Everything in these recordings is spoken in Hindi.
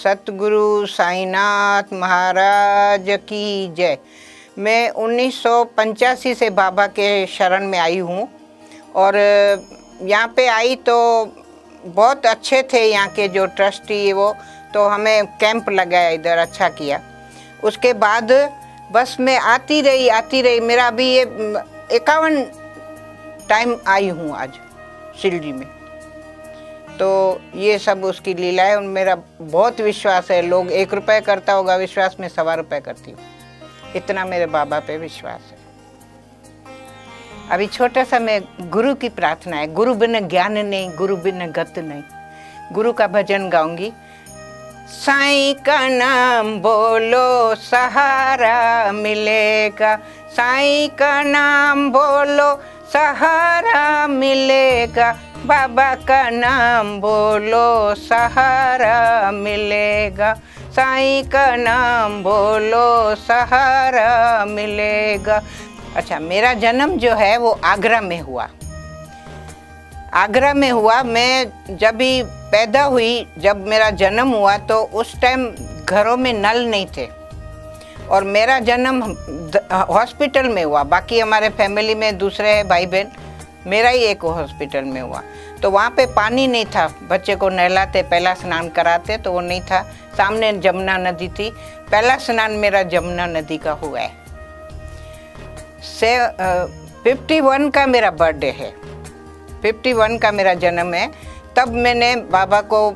सतगुरु साईनाथ महाराज की जय। मैं 1985 से बाबा के शरण में आई हूँ और यहाँ पे आई तो बहुत अच्छे थे यहाँ के जो ट्रस्टी, वो तो हमें कैंप लगाया इधर, अच्छा किया। उसके बाद बस मैं आती रही। मेरा अभी ये 51 टाइम आई हूँ आज शिरडी में। तो ये सब उसकी लीला है और मेरा बहुत विश्वास है। लोग 1 रुपये करता होगा विश्वास, में 1.25 रुपये करती हूँ। इतना मेरे बाबा पे विश्वास है। अभी छोटा सा मैं गुरु की प्रार्थना है। गुरु बिन ज्ञान नहीं, गुरु बिन गत नहीं। गुरु का भजन गाऊंगी। साईं का नाम बोलो सहारा मिलेगा, साईं का नाम बोलो सहारा मिलेगा, बाबा का नाम बोलो सहारा मिलेगा, साईं का नाम बोलो सहारा मिलेगा। अच्छा, मेरा जन्म जो है वो आगरा में हुआ। आगरा में हुआ। मैं जब भी पैदा हुई, जब मेरा जन्म हुआ तो उस टाइम घरों में नल नहीं थे और मेरा जन्म हॉस्पिटल में हुआ। बाकी हमारे फैमिली में दूसरे हैं भाई बहन, मेरा ही एक हॉस्पिटल में हुआ। तो वहाँ पे पानी नहीं था, बच्चे को नहलाते, पहला स्नान कराते तो वो नहीं था। सामने जमुना नदी थी। पहला स्नान मेरा जमुना नदी का हुआ है। 51 का मेरा बर्थडे है, 51 का मेरा जन्म है। तब मैंने बाबा को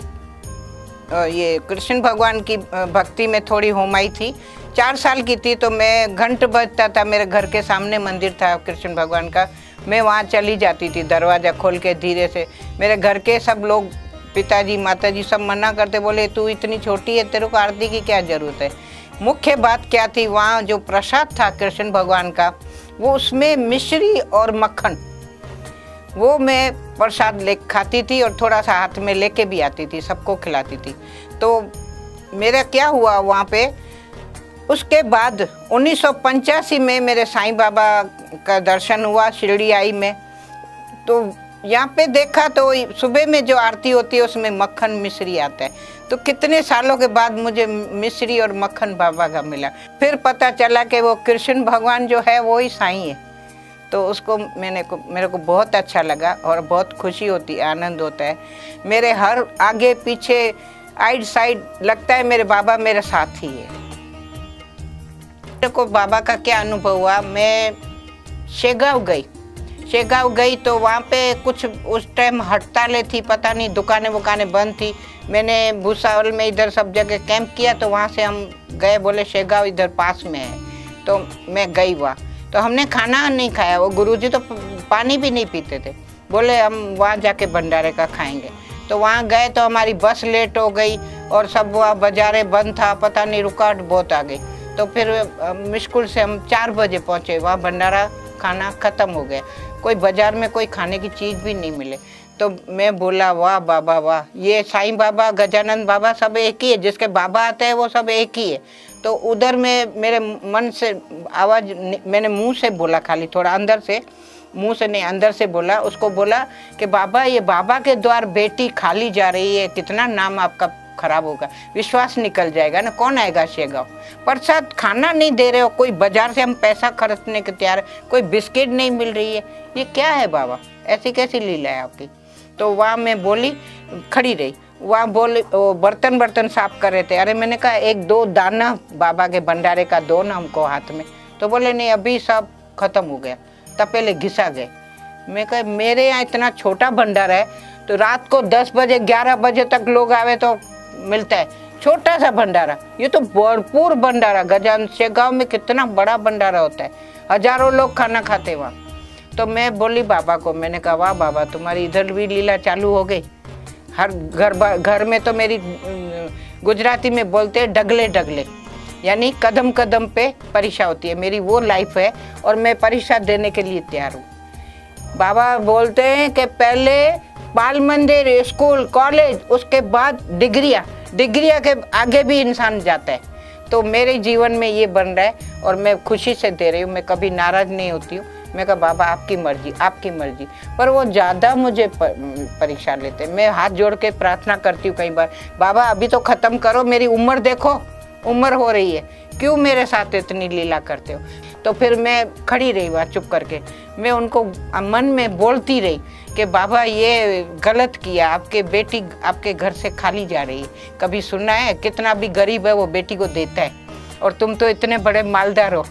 ये कृष्ण भगवान की भक्ति में थोड़ी होमाई थी। 4 साल की थी तो मैं घंट बजता था, मेरे घर के सामने मंदिर था कृष्ण भगवान का, मैं वहाँ चली जाती थी दरवाज़ा खोल के धीरे से। मेरे घर के सब लोग, पिताजी माताजी सब मना करते, बोले तू इतनी छोटी है, तेरे को आरती की क्या ज़रूरत है। मुख्य बात क्या थी, वहाँ जो प्रसाद था कृष्ण भगवान का, वो उसमें मिश्री और मक्खन, वो मैं प्रसाद ले खाती थी और थोड़ा सा हाथ में लेके भी आती थी, सबको खिलाती थी। तो मेरा क्या हुआ वहाँ पे, उसके बाद 1985 में मेरे साईं बाबा का दर्शन हुआ शिरडी आई में। तो यहाँ पे देखा तो सुबह में जो आरती होती है उसमें मक्खन मिश्री आता है। तो कितने सालों के बाद मुझे मिश्री और मक्खन बाबा का मिला। फिर पता चला कि वो कृष्ण भगवान जो है वो ही साईं है। तो उसको मेरे को बहुत अच्छा लगा और बहुत खुशी होती, आनंद होता है। मेरे हर आगे पीछे आइड साइड लगता है मेरे बाबा मेरे साथ ही है। मेरे को बाबा का क्या अनुभव हुआ, मैं शेगांव गई तो वहाँ पे कुछ उस टाइम हड़तालें थी, पता नहीं, दुकानें वुकानें बंद थी। मैंने भूसावल में इधर सब जगह कैंप किया तो वहाँ से हम गए, बोले शेगांव इधर पास में है। तो मैं गई वहाँ, तो हमने खाना नहीं खाया। वो गुरुजी तो पानी भी नहीं पीते थे, बोले हम वहाँ जाके भंडारे का खाएंगे। तो वहाँ गए तो हमारी बस लेट हो गई और सब वहाँ बाजारे बंद था, पता नहीं, रुकावट बहुत आ गई। तो फिर मुश्किल से हम 4 बजे पहुँचे, वहाँ भंडारा खाना ख़त्म हो गया। कोई बाज़ार में कोई खाने की चीज़ भी नहीं मिले। तो मैं बोला वाह बाबा वाह, ये साईं बाबा गजानंद बाबा सब एक ही है, जिसके बाबा आते हैं वो सब एक ही है। तो उधर में मेरे मन से आवाज़, मैंने मुंह से बोला, खाली थोड़ा अंदर से, मुंह से नहीं अंदर से बोला। उसको बोला कि बाबा, ये बाबा के द्वार बेटी खाली जा रही है, कितना नाम आपका खराब होगा, विश्वास निकल जाएगा ना, कौन आएगा शेगांव। प्रसाद खाना नहीं दे रहे हो, कोई बाजार से हम पैसा खर्चने के तैयार, कोई बिस्किट नहीं मिल रही है, ये क्या है बाबा, ऐसी कैसी लीला है आपकी। तो वहाँ मैं बोली, खड़ी रही, वहाँ बोले, वो बर्तन साफ कर रहे थे। अरे मैंने कहा 1-2 दाना बाबा के भंडारे का दो ना हमको हाथ में। तो बोले नहीं, अभी सब खत्म हो गया, तपेले घिसा गए। मैं कहा मेरे यहाँ इतना छोटा भंडारा है तो रात को 10 बजे 11 बजे तक लोग आवे तो मिलता है, छोटा सा भंडारा, ये तो भरपूर भंडारा। गजान शेगांव में कितना बड़ा भंडारा होता है, हजारों लोग खाना खाते वहाँ। तो मैं बोली बाबा को, मैंने कहा वाह बाबा, तुम्हारी इधर भी लीला चालू हो गई। हर घर में तो मेरी, गुजराती में बोलते हैं डगले, यानी कदम कदम पे परीक्षा होती है। मेरी वो लाइफ है और मैं परीक्षा देने के लिए तैयार हूँ। बाबा बोलते हैं कि पहले बाल मंदिर, स्कूल, कॉलेज, उसके बाद डिग्रिया के आगे भी इंसान जाता है। तो मेरे जीवन में ये बन रहा है और मैं खुशी से दे रही हूँ, मैं कभी नाराज़ नहीं होती हूँ। मैं कहा बाबा आपकी मर्जी, आपकी मर्जी। पर वो ज़्यादा मुझे परीक्षा लेते। मैं हाथ जोड़ के प्रार्थना करती हूँ कई बार, बाबा अभी तो ख़त्म करो, मेरी उम्र देखो, उम्र हो रही है, क्यों मेरे साथ इतनी लीला करते हो। तो फिर मैं खड़ी रही वहाँ चुप करके, मैं उनको मन में बोलती रही कि बाबा ये गलत किया, आपके बेटी आपके घर से खाली जा रही है। कभी सुना है कितना भी गरीब है वो बेटी को देता है, और तुम तो इतने बड़े मालदार हो।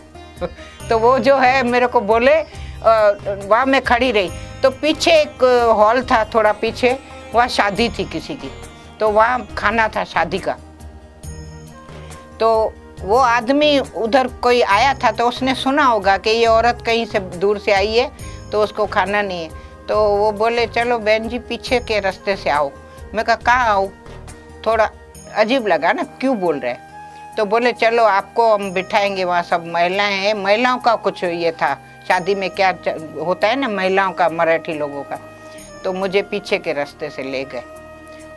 तो वो जो है मेरे को बोले, वहाँ मैं खड़ी रही। तो पीछे एक हॉल था, थोड़ा पीछे, वहाँ शादी थी किसी की, तो वहाँ खाना था शादी का। तो वो आदमी उधर कोई आया था, तो उसने सुना होगा कि ये औरत कहीं से दूर से आई है तो उसको खाना नहीं है। तो वो बोले चलो बहन जी पीछे के रास्ते से आओ। मैं कहा कहाँ आऊँ, थोड़ा अजीब लगा ना, क्यों बोल रहे हैं। तो बोले चलो आपको हम बिठाएंगे, वहाँ सब महिलाएं हैं, महिलाओं का कुछ ये था, शादी में क्या होता है ना महिलाओं का, मराठी लोगों का। तो मुझे पीछे के रास्ते से ले गए,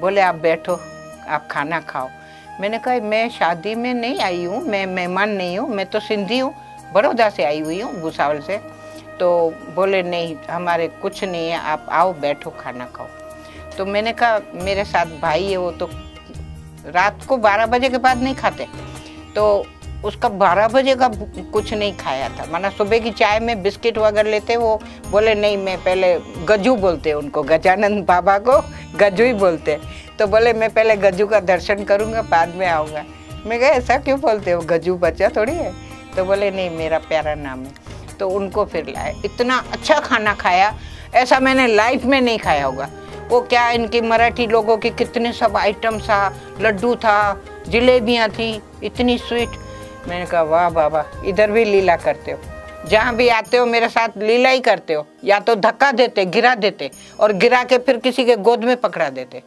बोले आप बैठो, आप खाना खाओ। मैंने कहा मैं शादी में नहीं आई हूँ, मैं मेहमान नहीं हूँ, मैं तो सिंधी हूँ, बड़ौदा से आई हुई हूँ, भुसावल से। तो बोले नहीं हमारे कुछ नहीं है, आप आओ बैठो खाना खाओ। तो मैंने कहा मेरे साथ भाई है, वो तो रात को 12 बजे के बाद नहीं खाते, तो उसका 12 बजे का कुछ नहीं खाया था, माना सुबह की चाय में बिस्किट वगैरह लेते। वो बोले नहीं मैं पहले, गज्जू बोलते उनको, गजानंद बाबा को गज्जू ही बोलते। तो बोले मैं पहले गज्जू का दर्शन करूँगा बाद में आऊँगा। मैं कहा ऐसा क्यों बोलते हो, गज्जू बच्चा थोड़ी है। तो बोले नहीं मेरा प्यारा नाम है। तो उनको फिर लाए, इतना अच्छा खाना खाया, ऐसा मैंने लाइफ में नहीं खाया होगा। वो क्या इनकी मराठी लोगों की कितने सब आइटम था, लड्डू था, जलेबियाँ थी, इतनी स्वीट। मैंने कहा वाह बाबा, इधर भी लीला करते हो, जहाँ भी आते हो मेरे साथ लीला ही करते हो। या तो धक्का देते, गिरा देते, और गिरा के फिर किसी के गोद में पकड़ा देते।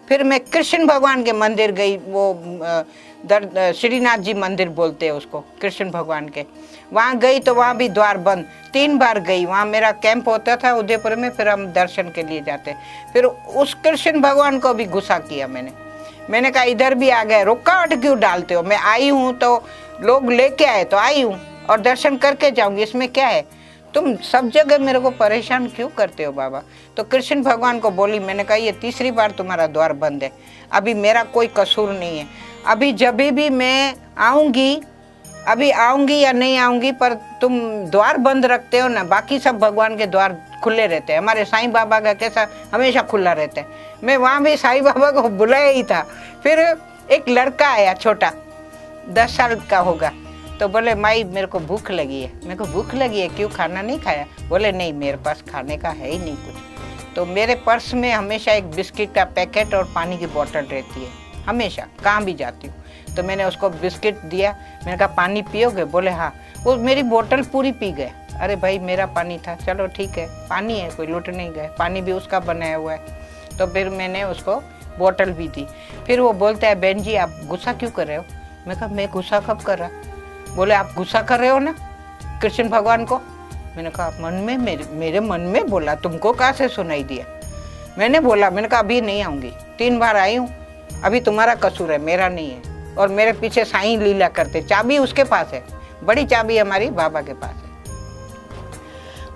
फिर मैं कृष्ण भगवान के मंदिर गई, वो श्रीनाथ जी मंदिर बोलते हैं उसको, कृष्ण भगवान के। वहाँ गई तो वहाँ भी द्वार बंद, 3 बार गई। वहाँ मेरा कैंप होता था उदयपुर में, फिर हम दर्शन के लिए जाते। फिर उस कृष्ण भगवान को भी गुस्सा किया मैंने कहा इधर भी आ गए, रुकावट क्यों डालते हो, मैं आई हूँ तो लोग लेके आए तो आई हूँ, और दर्शन करके जाऊँगी, इसमें क्या है, तुम सब जगह मेरे को परेशान क्यों करते हो बाबा। तो कृष्ण भगवान को बोली, मैंने कहा ये 3री बार तुम्हारा द्वार बंद है, अभी मेरा कोई कसूर नहीं है। अभी जब भी मैं आऊँगी, अभी आऊँगी या नहीं आऊँगी, पर तुम द्वार बंद रखते हो ना, बाकी सब भगवान के द्वार खुले रहते हैं। हमारे साईं बाबा का कैसा हमेशा खुला रहता है। मैं वहाँ भी साईं बाबा को बुलाया ही था। फिर एक लड़का आया छोटा, 10 साल का होगा, तो बोले माई मेरे को भूख लगी है। मेरे को भूख लगी है, क्यों खाना नहीं खाया। बोले नहीं मेरे पास खाने का है ही नहीं कुछ। तो मेरे पर्स में हमेशा एक बिस्किट का पैकेट और पानी की बोतल रहती है, हमेशा कहाँ भी जाती हूँ। तो मैंने उसको बिस्किट दिया, मैंने कहा पानी पियोगे। बोले हाँ। वो मेरी बोतल पूरी पी गए। अरे भाई मेरा पानी था, चलो ठीक है पानी है, कोई लुट नहीं गए, पानी भी उसका बनाया हुआ है। तो फिर मैंने उसको बोतल भी दी। फिर वो बोलता है बहन जी आप गुस्सा क्यों कर रहे हो। मैं कहा मैं गुस्सा कब कर रहा। बोले आप गुस्सा कर रहे हो ना कृष्ण भगवान को। मैंने कहा मन में, मेरे मन में बोला, तुमको कहाँ से सुनाई दिया। मैंने बोला, मैंने कहा अभी नहीं आऊँगी, 3 बार आई हूँ, अभी तुम्हारा कसूर है, मेरा नहीं है। और मेरे पीछे साईं लीला करते, चाबी उसके पास है, बड़ी चाबी हमारी बाबा के पास है।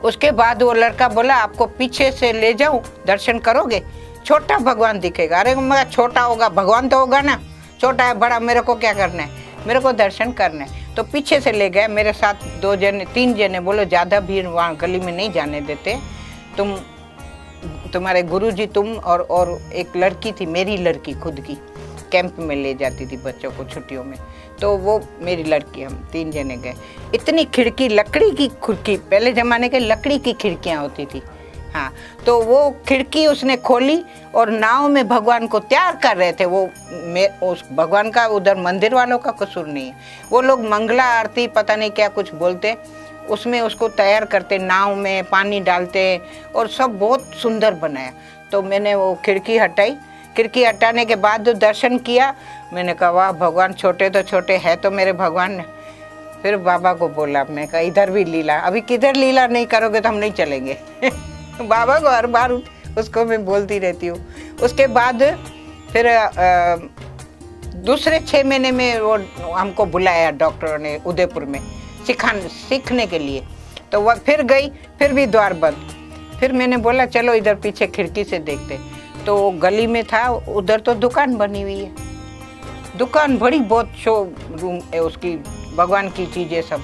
उसके बाद वो लड़का बोला आपको पीछे से ले जाऊं, दर्शन करोगे, छोटा भगवान दिखेगा। अरे मैं छोटा होगा, भगवान तो होगा ना, छोटा है बड़ा मेरे को क्या करना है, मेरे को दर्शन करना है। तो पीछे से ले गए, मेरे साथ 2 जने 3 जने। बोलो ज़्यादा भीड़ वहाँ गली में नहीं जाने देते, तुम्हारे गुरुजी, तुम और एक लड़की थी, मेरी लड़की खुद की, कैंप में ले जाती थी बच्चों को छुट्टियों में, तो वो मेरी लड़की, हम 3 जने गए। इतनी खिड़की, लकड़ी की खिड़की, पहले ज़माने के लकड़ी की खिड़कियाँ होती थी। हाँ, तो वो खिड़की उसने खोली और नाव में भगवान को तैयार कर रहे थे। वो उस भगवान का, उधर मंदिर वालों का कसूर नहीं है, वो लोग मंगला आरती पता नहीं क्या कुछ बोलते, उसमें उसको तैयार करते, नाव में पानी डालते, और सब बहुत सुंदर बनाया। तो मैंने वो खिड़की हटाई, खिड़की हटाने के बाद दर्शन किया। मैंने कहा वाह भगवान, छोटे तो छोटे है तो मेरे भगवान ने। फिर बाबा को बोला, मैं कहा इधर भी लीला, अभी किधर लीला नहीं करोगे तो हम नहीं चलेंगे। बाबा को हर बार उसको मैं बोलती रहती हूँ। उसके बाद फिर दूसरे 6 महीने में वो हमको बुलाया डॉक्टरों ने उदयपुर में सीखने के लिए। तो वह फिर गई, फिर भी द्वार बंद। फिर मैंने बोला चलो इधर पीछे खिड़की से देखते, तो गली में था, उधर तो दुकान बनी हुई है, दुकान बड़ी, बहुत शो रूम है उसकी, भगवान की चीज़ें सब।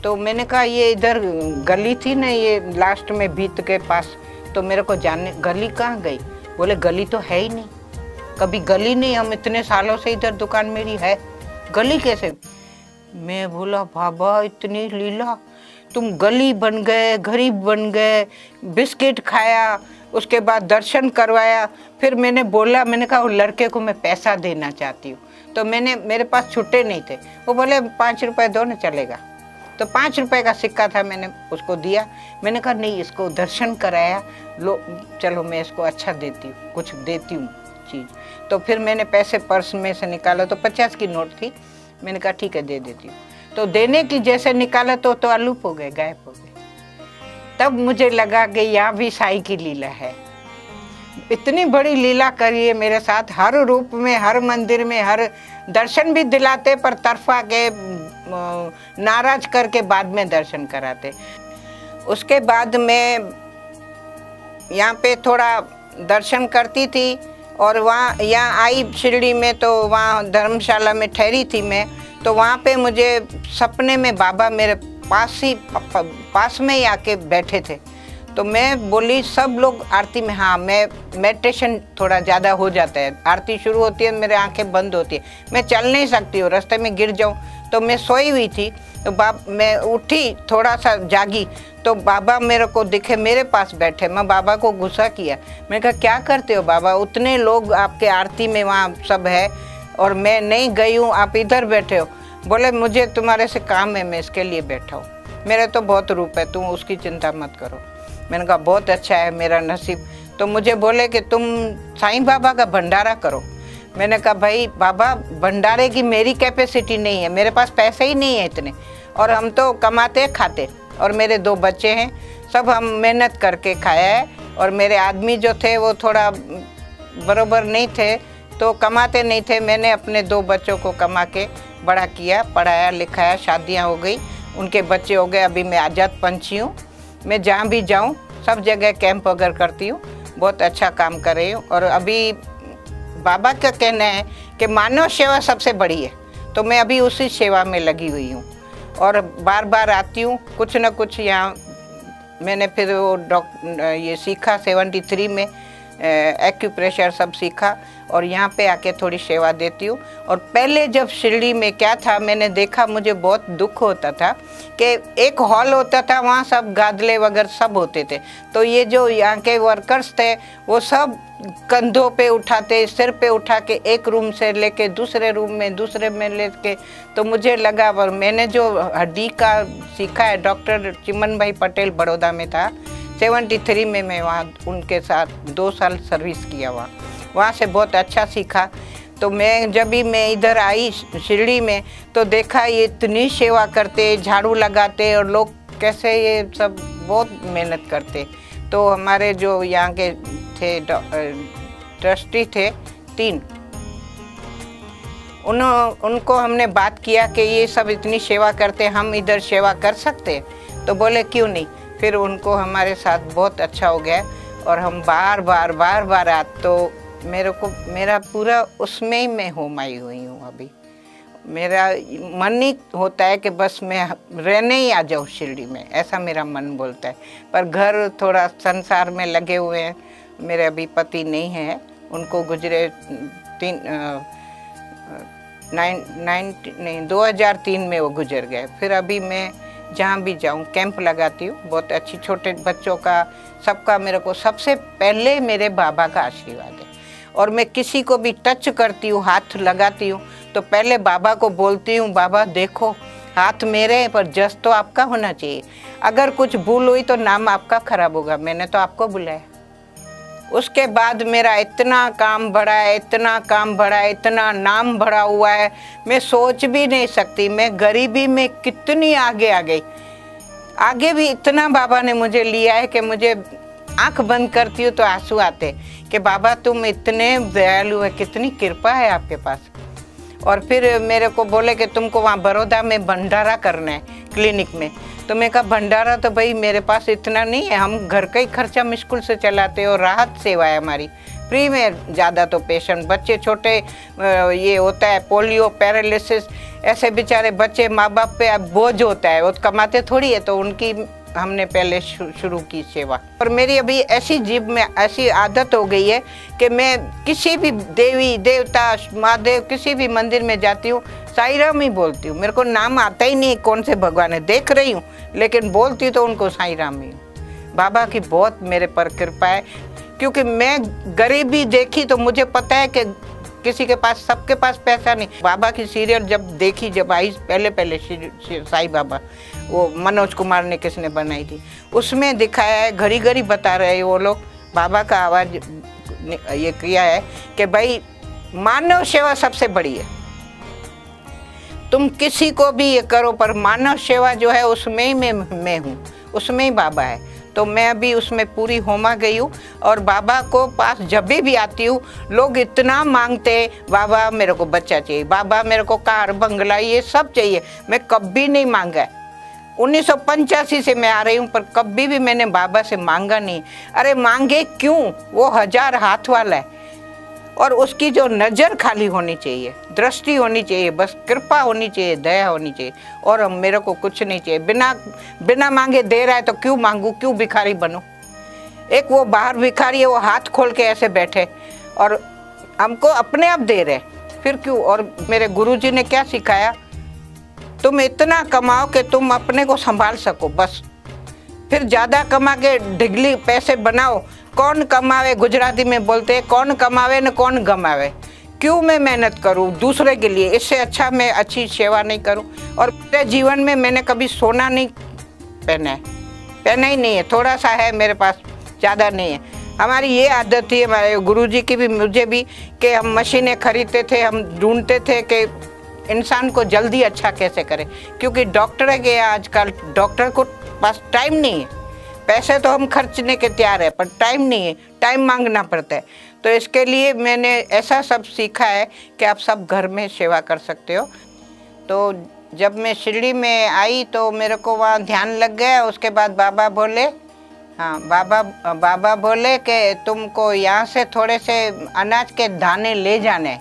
तो मैंने कहा ये इधर गली थी ना, ये लास्ट में भीत के पास, तो मेरे को जानने, गली कहाँ गई? बोले गली तो है ही नहीं, कभी गली नहीं, हम इतने सालों से इधर दुकान मेरी है, गली कैसे? मैं बोला बाबा इतनी लीला, तुम गली बन गए, गरीब बन गए, बिस्किट खाया, उसके बाद दर्शन करवाया। फिर मैंने बोला, मैंने कहा वो लड़के को मैं पैसा देना चाहती हूँ, तो मेरे पास छुट्टे नहीं थे। वो बोले 5 रुपए दो ना चलेगा, तो 5 रुपए का सिक्का था, मैंने उसको दिया। मैंने कहा नहीं, इसको दर्शन कराया, लो चलो मैं इसको अच्छा देती हूँ, कुछ देती हूँ चीज़। तो फिर मैंने पैसे पर्स में से निकाला, तो 50 की नोट थी, मैंने कहा ठीक है दे देती हूँ। तो देने की जैसे निकाला तो अलूप हो गए, गायब हो गए। तब मुझे लगा कि यहाँ भी साईं की लीला है, इतनी बड़ी लीला करी है मेरे साथ, हर रूप में, हर मंदिर में, हर दर्शन भी दिलाते, पर तरफा के नाराज करके बाद में दर्शन कराते। उसके बाद मैं यहाँ पे थोड़ा दर्शन करती थी, और वहाँ यहाँ आई शिरडी में, तो वहाँ धर्मशाला में ठहरी थी मैं। तो वहाँ पे मुझे सपने में बाबा मेरे पास में ही आके बैठे थे। तो मैं बोली, सब लोग आरती में, हाँ मैं मेडिटेशन थोड़ा ज़्यादा हो जाता है, आरती शुरू होती है मेरे आंखें बंद होती है, मैं चल नहीं सकती हूँ, रास्ते में गिर जाऊँ। तो मैं सोई हुई थी, तो मैं उठी, थोड़ा सा जागी, तो बाबा मेरे को दिखे, मेरे पास बैठे। मैं बाबा को गुस्सा किया, मैंने कहा क्या करते हो बाबा, उतने लोग आपके आरती में वहाँ सब है और मैं नहीं गई हूँ, आप इधर बैठे हो। बोले मुझे तुम्हारे से काम है, मैं इसके लिए बैठा हूँ, मेरे तो बहुत रूप है, तुम उसकी चिंता मत करो। मैंने कहा बहुत अच्छा है मेरा नसीब। तो मुझे बोले कि तुम साईं बाबा का भंडारा करो। मैंने कहा भाई बाबा, भंडारे की मेरी कैपेसिटी नहीं है, मेरे पास पैसे ही नहीं है इतने, और हम तो कमाते खाते, और मेरे 2 बच्चे हैं, सब हम मेहनत करके खाया है। और मेरे आदमी जो थे वो थोड़ा बराबर नहीं थे, तो कमाते नहीं थे। मैंने अपने 2 बच्चों को कमा के बड़ा किया, पढ़ाया लिखाया, शादियां हो गई, उनके बच्चे हो गए। अभी मैं आज़ाद पंछी हूँ, मैं जहाँ भी जाऊँ सब जगह कैंप वगैरह करती हूँ, बहुत अच्छा काम कर रही हूँ। और अभी बाबा का कहना है कि मानव सेवा सबसे बड़ी है, तो मैं अभी उसी सेवा में लगी हुई हूँ, और बार बार आती हूँ, कुछ न कुछ। यहाँ मैंने फिर वो ये सीखा 73 में, एक्यूप्रेशर सब सीखा, और यहाँ पे आके थोड़ी सेवा देती हूँ। और पहले जब शिरडी में क्या था, मैंने देखा, मुझे बहुत दुख होता था कि एक हॉल होता था, वहाँ सब गादले वगैरह सब होते थे, तो ये जो यहाँ के वर्कर्स थे वो सब कंधों पे उठाते, सिर पे उठा के एक रूम से लेके दूसरे रूम में, दूसरे में लेके। तो मुझे लगा, और मैंने जो हड्डी का सीखा है, डॉक्टर चिमन भाई पटेल बड़ौदा में था, 73 में मैं वहाँ उनके साथ 2 साल सर्विस किया, वहाँ से बहुत अच्छा सीखा। तो मैं जब भी मैं इधर आई शिरडी में, तो देखा ये इतनी सेवा करते, झाड़ू लगाते, और लोग कैसे ये सब बहुत मेहनत करते। तो हमारे जो यहाँ के थे ट्रस्टी थे 3, उनको हमने बात किया कि ये सब इतनी सेवा करते, हम इधर सेवा कर सकते? तो बोले क्यों नहीं। फिर उनको हमारे साथ बहुत अच्छा हो गया, और हम बार बार तो मेरा पूरा उसमें ही मैं होमाई हुई हूँ। अभी मेरा मन ही होता है कि बस मैं रहने ही आ जाऊँ शिरडी में, ऐसा मेरा मन बोलता है। पर घर थोड़ा संसार में लगे हुए हैं, मेरे अभी पति नहीं है, उनको गुजरे 2003 में वो गुजर गए। फिर अभी मैं जहाँ भी जाऊँ कैंप लगाती हूँ, बहुत अच्छी, छोटे बच्चों का, सबका। मेरे को सबसे पहले मेरे बाबा का आशीर्वाद है, और मैं किसी को भी टच करती हूँ, हाथ लगाती हूँ, तो पहले बाबा को बोलती हूँ, बाबा देखो हाथ मेरे हैं, पर जस तो आपका होना चाहिए, अगर कुछ भूल हुई तो नाम आपका खराब होगा, मैंने तो आपको बुलाया। उसके बाद मेरा इतना काम बढ़ा है, इतना काम बढ़ा है, इतना नाम बढ़ा हुआ है, मैं सोच भी नहीं सकती। मैं गरीबी में कितनी आगे आ गई, आगे भी इतना बाबा ने मुझे लिया है कि मुझे आंख बंद करती हूँ तो आंसू आते कि बाबा तुम इतने दयालु है, कितनी कृपा है आपके पास। और फिर मेरे को बोले कि तुमको वहाँ बड़ौदा में भंडारा करना है क्लिनिक में। तो मैं कहा भंडारा तो भाई मेरे पास इतना नहीं है, हम घर का ही खर्चा मुश्किल से चलाते हैं और राहत सेवा है हमारी, फ्री में। ज़्यादा तो पेशेंट बच्चे छोटे ये होता है पोलियो, पैरालिसिस, ऐसे बेचारे बच्चे माँ बाप पे अब बोझ होता है, वो कमाते थोड़ी है, तो उनकी हमने पहले शुरू की सेवा। और मेरी अभी ऐसी जीभ में ऐसी आदत हो गई है कि मैं किसी भी देवी देवता महादेव किसी भी मंदिर में जाती हूँ साईं राम ही बोलती हूँ। मेरे को नाम आता ही नहीं कौन से भगवान है, देख रही हूँ लेकिन बोलती तो उनको साईं राम ही हूँ। बाबा की बहुत मेरे पर कृपा है, क्योंकि मैं गरीबी देखी तो मुझे पता है कि किसी के पास, सबके पास पैसा नहीं। बाबा की सीरियल जब देखी, जब आई पहले साईं बाबा, वो मनोज कुमार ने किसने बनाई थी, उसमें दिखाया है, घड़ी घड़ी बता रहे हैं वो लोग, बाबा का आवाज़ ये किया है कि भाई मानव सेवा सबसे बड़ी है, तुम किसी को भी ये करो, पर मानव सेवा जो है उसमें ही मैं हूँ, उसमें ही बाबा है। तो मैं अभी उसमें पूरी होमा गई हूँ। और बाबा को पास जब भी आती हूँ लोग इतना मांगते, बाबा मेरे को बच्चा चाहिए, बाबा मेरे को कार बंगला ये सब चाहिए। मैं कभी नहीं मांगा है, 1985 से मैं आ रही हूँ, पर कभी भी मैंने बाबा से मांगा नहीं। अरे मांगे क्यों, वो 1000 हाथ वाला है, और उसकी जो नज़र खाली होनी चाहिए, दृष्टि होनी चाहिए, बस कृपा होनी चाहिए, दया होनी चाहिए, और मेरे को कुछ नहीं चाहिए। बिना मांगे दे रहा है तो क्यों मांगूं, क्यों भिखारी बनूं। एक वो बाहर भिखारी है, वो हाथ खोल के ऐसे बैठे और हमको अपने आप दे रहे, फिर क्यों। और मेरे गुरुजी ने क्या सिखाया, तुम इतना कमाओ कि तुम अपने को संभाल सको, बस फिर ज़्यादा कमा के ढिगली पैसे बनाओ। कौन कमावे, गुजराती में बोलते हैं, कौन कमावे न कौन गमावे। क्यों मैं मेहनत करूं दूसरे के लिए, इससे अच्छा मैं अच्छी सेवा नहीं करूं। और मेरे जीवन में मैंने कभी सोना नहीं पहना ही नहीं है, थोड़ा सा है मेरे पास, ज़्यादा नहीं है। हमारी ये आदत थी, हमारे गुरुजी की भी मुझे भी, कि हम मशीनें खरीदते थे, हम ढूंढते थे कि इंसान को जल्दी अच्छा कैसे करें, क्योंकि डॉक्टर है कि आजकल डॉक्टर को पास टाइम नहीं है। पैसे तो हम खर्चने के तैयार है, पर टाइम नहीं है, टाइम मांगना पड़ता है। तो इसके लिए मैंने ऐसा सब सीखा है कि आप सब घर में सेवा कर सकते हो। तो जब मैं शिरडी में आई तो मेरे को वहाँ ध्यान लग गया। उसके बाद बाबा बोले, हाँ बाबा बोले कि तुमको यहाँ से थोड़े से अनाज के दाने ले जाने।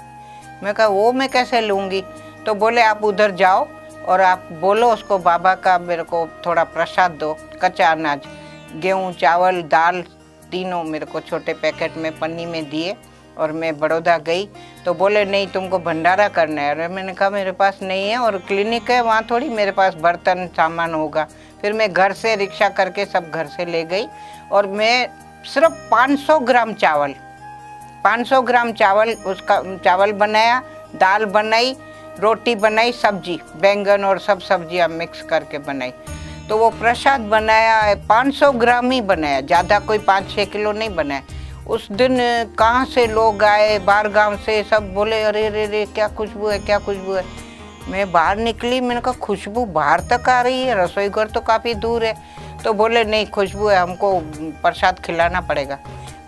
मैं कहा वो मैं कैसे लूँगी। तो बोले आप उधर जाओ और आप बोलो उसको, बाबा का मेरे को थोड़ा प्रसाद दो, कच्चा अनाज, गेहूँ चावल दाल तीनों मेरे को छोटे पैकेट में पन्नी में दिए। और मैं बड़ौदा गई तो बोले नहीं तुमको भंडारा करना है। और मैंने कहा मेरे पास नहीं है, और क्लिनिक है वहाँ थोड़ी मेरे पास बर्तन सामान होगा। फिर मैं घर से रिक्शा करके सब घर से ले गई, और मैं सिर्फ 500 ग्राम चावल उसका चावल बनाया, दाल बनाई, रोटी बनाई, सब्जी बैंगन और सब सब्जियां मिक्स करके बनाई। तो वो प्रसाद बनाया, 500 ग्राम ही बनाया, ज़्यादा कोई 5-6 किलो नहीं बनाया। उस दिन कहाँ से लोग आए, बाहर गांव से, सब बोले अरे रे रे क्या खुशबू है, क्या खुशबू है। मैं बाहर निकली, मैंने कहा खुशबू बाहर तक आ रही है, रसोई घर तो काफ़ी दूर है। तो बोले नहीं खुशबू है, हमको प्रसाद खिलाना पड़ेगा।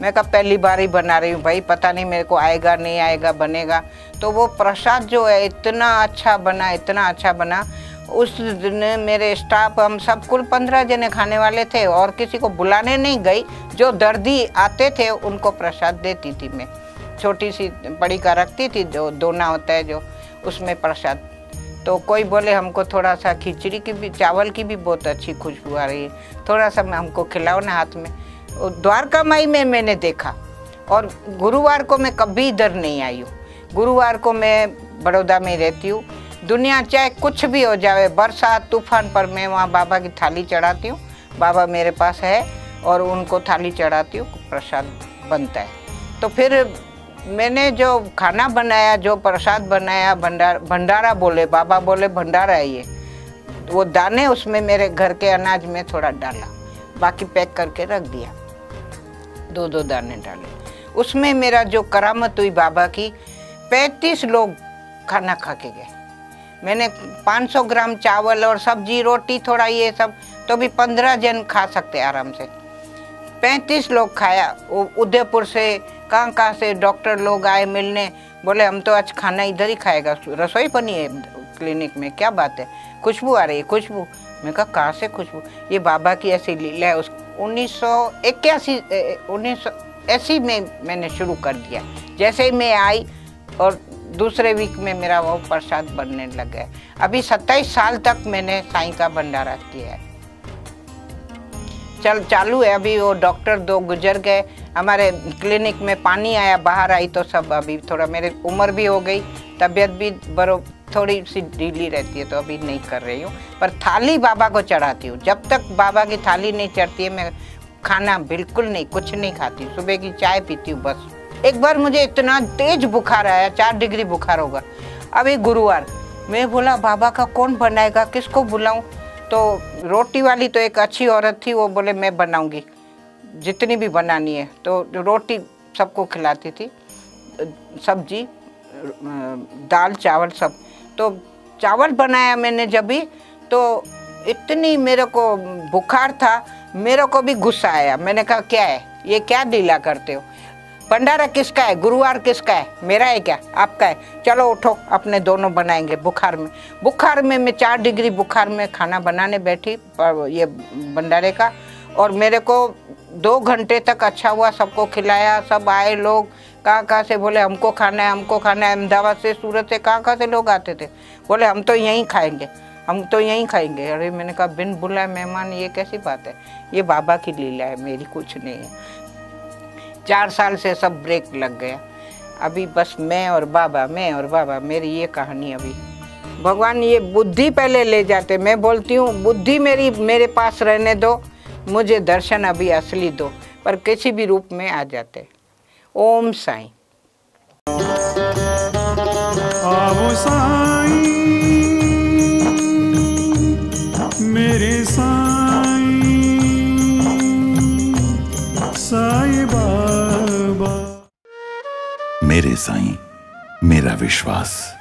मैं कहा पहली बार ही बना रही हूँ भाई, पता नहीं मेरे को आएगा नहीं आएगा, बनेगा। तो वो प्रसाद जो है इतना अच्छा बना, इतना अच्छा बना। उस दिन मेरे स्टाफ, हम सब कुल 15 जने खाने वाले थे, और किसी को बुलाने नहीं गई। जो दर्दी आते थे उनको प्रसाद देती थी मैं, छोटी सी बड़ी का रखती थी, जो दोना होता है जो, उसमें प्रसाद। तो कोई बोले हमको थोड़ा सा खिचड़ी की भी, चावल की भी बहुत अच्छी खुशबू आ रही है, थोड़ा सा हमको खिलाओ ना हाथ में। द्वारका माई में मैंने देखा। और गुरुवार को मैं कभी इधर नहीं आई हूँ। गुरुवार को मैं बड़ौदा में रहती हूँ। दुनिया चाहे कुछ भी हो जाए, बरसात तूफान, पर मैं वहाँ बाबा की थाली चढ़ाती हूँ। बाबा मेरे पास है और उनको थाली चढ़ाती हूँ, प्रसाद बनता है। तो फिर मैंने जो खाना बनाया, जो प्रसाद बनाया, भंडारा बोले, बाबा बोले भंडारा है ये। वो दाने उसमें मेरे घर के अनाज में थोड़ा डाला, बाकी पैक करके रख दिया, 2-2 दाने डाले। उसमें मेरा जो करामत हुई बाबा की, 35 लोग खाना खा के गए। मैंने 500 ग्राम चावल और सब्जी रोटी थोड़ा ये सब, तो भी 15 जन खा सकते आराम से। 35 लोग खाया। उदयपुर से कहाँ से डॉक्टर लोग आए मिलने, बोले हम तो आज खाना इधर ही खाएगा, रसोई बनी है क्लिनिक में, क्या बात है, खुशबू आ रही है खुशबू। मैं कहा कहाँ से खुशबू? ये बाबा की ऐसी लीला है। उस 1981 में मैंने शुरू कर दिया। जैसे ही मैं आई और दूसरे वीक में मेरा वो प्रसाद बनने लग गया। अभी 27 साल तक मैंने साईं का भंडारा किया है। चालू है। अभी वो डॉक्टर 2 गुजर गए, हमारे क्लिनिक में पानी आया, बाहर आई तो सब अभी थोड़ा, मेरी उम्र भी हो गई, तबीयत भी थोड़ी सी ढीली रहती है तो अभी नहीं कर रही हूँ। पर थाली बाबा को चढ़ाती हूँ। जब तक बाबा की थाली नहीं चढ़ती है मैं खाना बिल्कुल नहीं, कुछ नहीं खाती। सुबह की चाय पीती हूँ बस। एक बार मुझे इतना तेज बुखार आया, 4 डिग्री बुखार होगा। अभी गुरुवार मैं बोला बाबा का कौन बनाएगा, किसको बुलाऊं? तो रोटी वाली तो एक अच्छी औरत थी, वो बोले मैं बनाऊंगी जितनी भी बनानी है। तो रोटी सबको खिलाती थी, सब्जी, दाल चावल सब। तो चावल बनाया मैंने जब भी, तो इतनी मेरे को बुखार था, मेरे को भी गुस्सा आया। मैंने कहा क्या है ये, क्या लीला करते हो? भंडारा किसका है? गुरुवार किसका है? मेरा है क्या? आपका है? चलो उठो, अपने दोनों बनाएंगे। बुखार में मैं 4 डिग्री बुखार में खाना बनाने बैठी ये भंडारे का। और मेरे को 2 घंटे तक अच्छा हुआ, सबको खिलाया। सब आए लोग, कहाँ से बोले हमको खाना है, हमको खाना है। अहमदाबाद से, सूरत से, कहाँ से लोग आते थे, बोले हम तो यहीं खाएंगे, हम तो यहीं खाएंगे। अरे मैंने कहा बिन बुलाए मेहमान, ये कैसी बात है? ये बाबा की लीला है, मेरी कुछ नहीं है। 4 साल से सब ब्रेक लग गया। अभी बस मैं और बाबा, मेरी ये कहानी। अभी भगवान ये बुद्धि पहले ले जाते। मैं बोलती हूँ बुद्धि मेरे पास रहने दो, मुझे दर्शन अभी असली दो, पर किसी भी रूप में आ जाते। ओम साईं। आओ साईं, मेरे साईं, साईं बाबा। मेरे साईं, मेरा विश्वास।